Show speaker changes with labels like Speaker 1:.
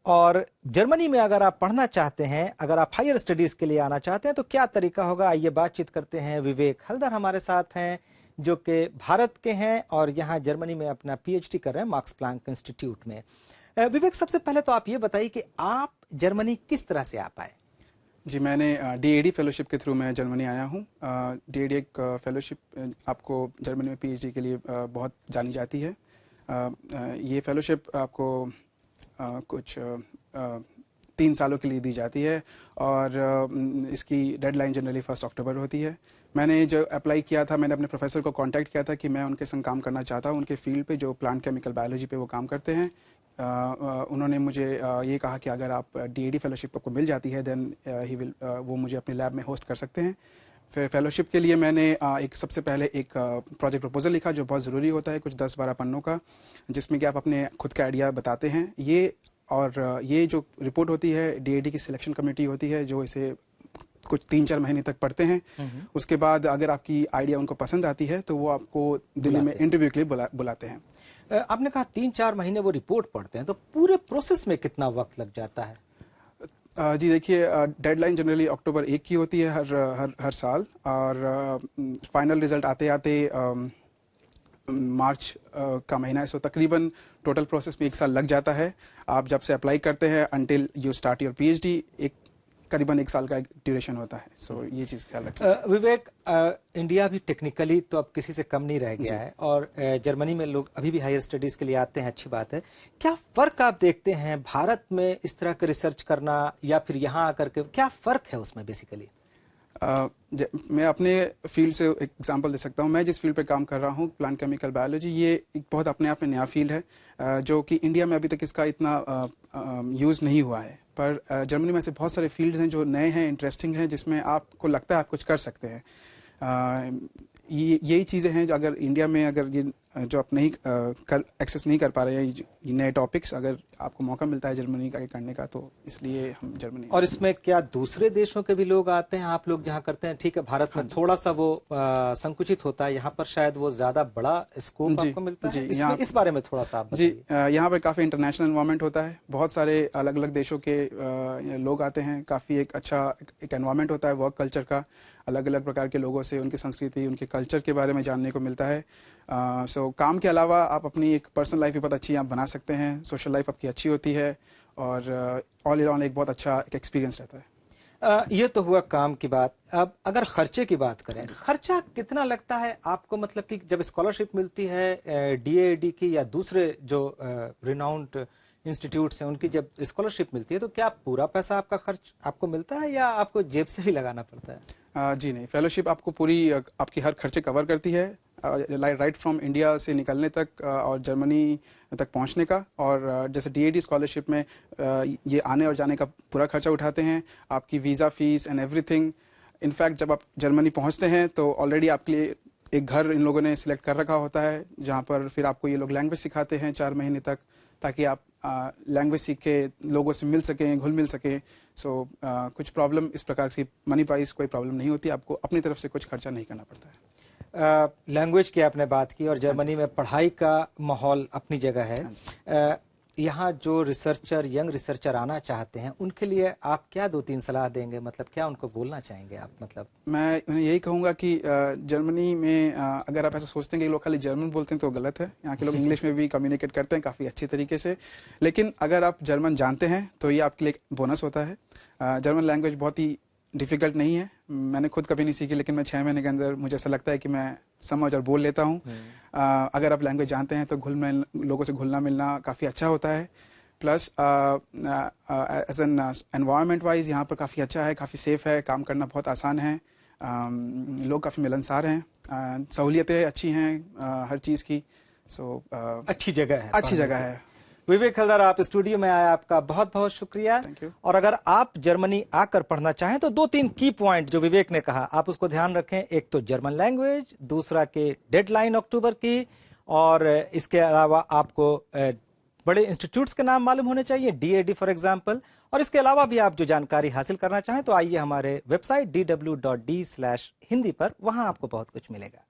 Speaker 1: और जर्मनी में अगर आप पढ़ना चाहते हैं, अगर आप हायर स्टडीज के लिए आना चाहते हैं तो क्या तरीका होगा, आइए बातचीत करते हैं। विवेक हलदर हमारे साथ हैं जो कि भारत के हैं और यहाँ जर्मनी में अपना पीएचडी कर रहे हैं मार्क्स प्लांक इंस्टीट्यूट में। विवेक, सबसे पहले तो आप ये बताइए कि आप जर्मनी किस तरह से आ पाए?
Speaker 2: जी, मैंने डीएडी फेलोशिप के थ्रू मैं जर्मनी आया हूँ। डीएडी एक फेलोशिप आपको जर्मनी में पीएचडी के लिए बहुत जानी जाती है। ये फेलोशिप आपको कुछ 3 सालों के लिए दी जाती है और इसकी डेडलाइन जनरली 1 अक्टूबर होती है। मैंने जो अप्लाई किया था, मैंने अपने प्रोफेसर को कांटेक्ट किया था कि मैं उनके संग काम करना चाहता हूँ, उनके फील्ड पे जो प्लांट केमिकल बायोलॉजी पे वो काम करते हैं। उन्होंने मुझे ये कहा कि अगर आप डीएडी फेलोशिप आपको मिल जाती है देन वो मुझे अपने लैब में होस्ट कर सकते हैं। फिर फेलोशिप के लिए मैंने सबसे पहले एक प्रोजेक्ट प्रपोजल लिखा जो बहुत ज़रूरी होता है, कुछ 10-12 पन्नों का, जिसमें कि आप अपने खुद का आइडिया बताते हैं। ये जो रिपोर्ट होती है डीएडी की सिलेक्शन कमेटी होती है जो इसे कुछ 3-4 महीने तक पढ़ते हैं। उसके बाद अगर आपकी आइडिया उनको पसंद आती है तो वो आपको दिल्ली में इंटरव्यू के लिए बुलाते हैं।
Speaker 1: आपने कहा 3-4 महीने वो रिपोर्ट पढ़ते हैं, तो पूरे प्रोसेस में कितना वक्त लग जाता है?
Speaker 2: जी देखिए, डेडलाइन जनरली अक्टूबर 1 की होती है हर साल और फाइनल रिजल्ट आते आते मार्च का महीना है। सो तकरीबन टोटल प्रोसेस में 1 साल लग जाता है। आप जब से अप्लाई करते हैं until you start your PhD करीबन 1 साल का ड्यूरेशन होता है। सो ये चीज़ ख्याल रखें।
Speaker 1: विवेक, इंडिया भी टेक्निकली तो अब किसी से कम नहीं रह गया है और जर्मनी में लोग अभी भी हायर स्टडीज के लिए आते हैं, अच्छी बात है। क्या फ़र्क आप देखते हैं भारत में इस तरह के रिसर्च करना या फिर यहाँ आकर के, क्या फ़र्क है उसमें बेसिकली?
Speaker 2: मैं अपने फील्ड से एग्जांपल दे सकता हूँ। मैं जिस फील्ड पे काम कर रहा हूँ प्लांट केमिकल बायोलॉजी, ये एक बहुत अपने आप में नया फील्ड है जो कि इंडिया में अभी तक इसका इतना यूज़ नहीं हुआ है। पर जर्मनी में ऐसे बहुत सारे फील्ड्स हैं जो नए हैं, इंटरेस्टिंग हैं, जिसमें आपको लगता है आप कुछ कर सकते हैं। यही चीज़ें हैं जो अगर इंडिया में अगर ये जो आप नहीं एक्सेस नहीं कर पा रहे हैं, ये नए टॉपिक्स, अगर आपको मौका मिलता है जर्मनी का करने का तो इसलिए हम जर्मनी।
Speaker 1: और इसमें क्या दूसरे देशों के भी लोग आते हैं? आप लोग जहाँ करते हैं, ठीक है भारत में थोड़ा सा वो संकुचित होता है, यहाँ पर शायद वो ज़्यादा बड़ा स्कोप आपको मिलता है। इस बारे में थोड़ा सा आप
Speaker 2: जी, यहाँ पर काफ़ी इंटरनेशनल एनवायरनमेंट होता है, बहुत सारे अलग अलग देशों के लोग आते हैं, काफ़ी एक अच्छा एक एनवायरनमेंट होता है वर्क कल्चर का। अलग अलग प्रकार के लोगों से उनकी संस्कृति, उनके कल्चर के बारे में जानने को मिलता है। सो काम के अलावा आप अपनी एक पर्सनल लाइफ भी बहुत अच्छी आप बना सकते हैं, सोशल लाइफ आपकी अच्छी होती है और ऑल इन ऑल एक बहुत अच्छा एक एक्सपीरियंस रहता है।
Speaker 1: ये तो हुआ काम की बात। अब अगर खर्चे की बात करें, खर्चा कितना लगता है आपको? मतलब कि जब स्कॉलरशिप मिलती है डीएडी की या दूसरे जो रिनाउंड इंस्टीट्यूट्स हैं उनकी जब स्कॉलरशिप मिलती है तो क्या पूरा पैसा आपका खर्च आपको मिलता है या आपको जेब से भी लगाना पड़ता है?
Speaker 2: जी नहीं, फेलोशिप आपको पूरी आपकी हर खर्चे कवर करती है, राइट फ्रॉम इंडिया से निकलने तक और जर्मनी तक पहुंचने का। और जैसे डीएडी स्कॉलरशिप में ये आने और जाने का पूरा खर्चा उठाते हैं, आपकी visa fees and everything. In fact जब आप जर्मनी पहुंचते हैं तो ऑलरेडी आपके लिए एक घर इन लोगों ने सिलेक्ट कर रखा होता है जहाँ पर फिर आपको ये लोग लैंग्वेज सिखाते हैं 4 महीने तक, ताकि आप लैंग्वेज सीख के लोगों से मिल सकें, घुल मिल सकें। सो कुछ प्रॉब्लम इस प्रकार की मनी वाइज कोई प्रॉब्लम नहीं होती, आपको अपनी तरफ से कुछ खर्चा नहीं करना पड़ता है।
Speaker 1: लैंग्वेज की आपने बात की और जर्मनी में पढ़ाई का माहौल अपनी जगह है। यहाँ जो रिसर्चर, यंग रिसर्चर आना चाहते हैं उनके लिए आप क्या 2-3 सलाह देंगे? मतलब क्या उनको बोलना चाहेंगे आप? मतलब
Speaker 2: मैं उन्हें यही कहूँगा कि जर्मनी में अगर आप ऐसा सोचते हैं कि लोग खाली जर्मन बोलते हैं तो गलत है। यहाँ के लोग इंग्लिश में भी कम्युनिकेट करते हैं काफ़ी अच्छी तरीके से, लेकिन अगर आप जर्मन जानते हैं तो ये आपके लिए एक बोनस होता है। जर्मन लैंग्वेज बहुत ही डिफ़िकल्ट नहीं है, मैंने खुद कभी नहीं सीखी, लेकिन मैं 6 महीने के अंदर मुझे ऐसा लगता है कि मैं समझ और बोल लेता हूँ। अगर आप लैंग्वेज जानते हैं तो लोगों से घुलना मिलना काफ़ी अच्छा होता है। Plus as an environment wise यहाँ पर काफ़ी अच्छा है, काफ़ी सेफ़ है, काम करना बहुत आसान है, लोग काफ़ी मिलनसार हैं, सहूलियतें अच्छी हैं हर चीज़ की। सो
Speaker 1: अच्छी जगह है,
Speaker 2: अच्छी जगह है।
Speaker 1: विवेक हलदर, आप स्टूडियो में आए, आपका बहुत बहुत शुक्रिया। और अगर आप जर्मनी आकर पढ़ना चाहें तो 2-3 की पॉइंट जो विवेक ने कहा आप उसको ध्यान रखें। एक तो जर्मन लैंग्वेज, दूसरा के डेडलाइन अक्टूबर की, और इसके अलावा आपको बड़े इंस्टीट्यूट्स के नाम मालूम होने चाहिए, डीएडी फॉर एग्जाम्पल। और इसके अलावा भी आप जो जानकारी हासिल करना चाहें तो आइए हमारे वेबसाइट dw.d/hindi पर, वहां आपको बहुत कुछ मिलेगा।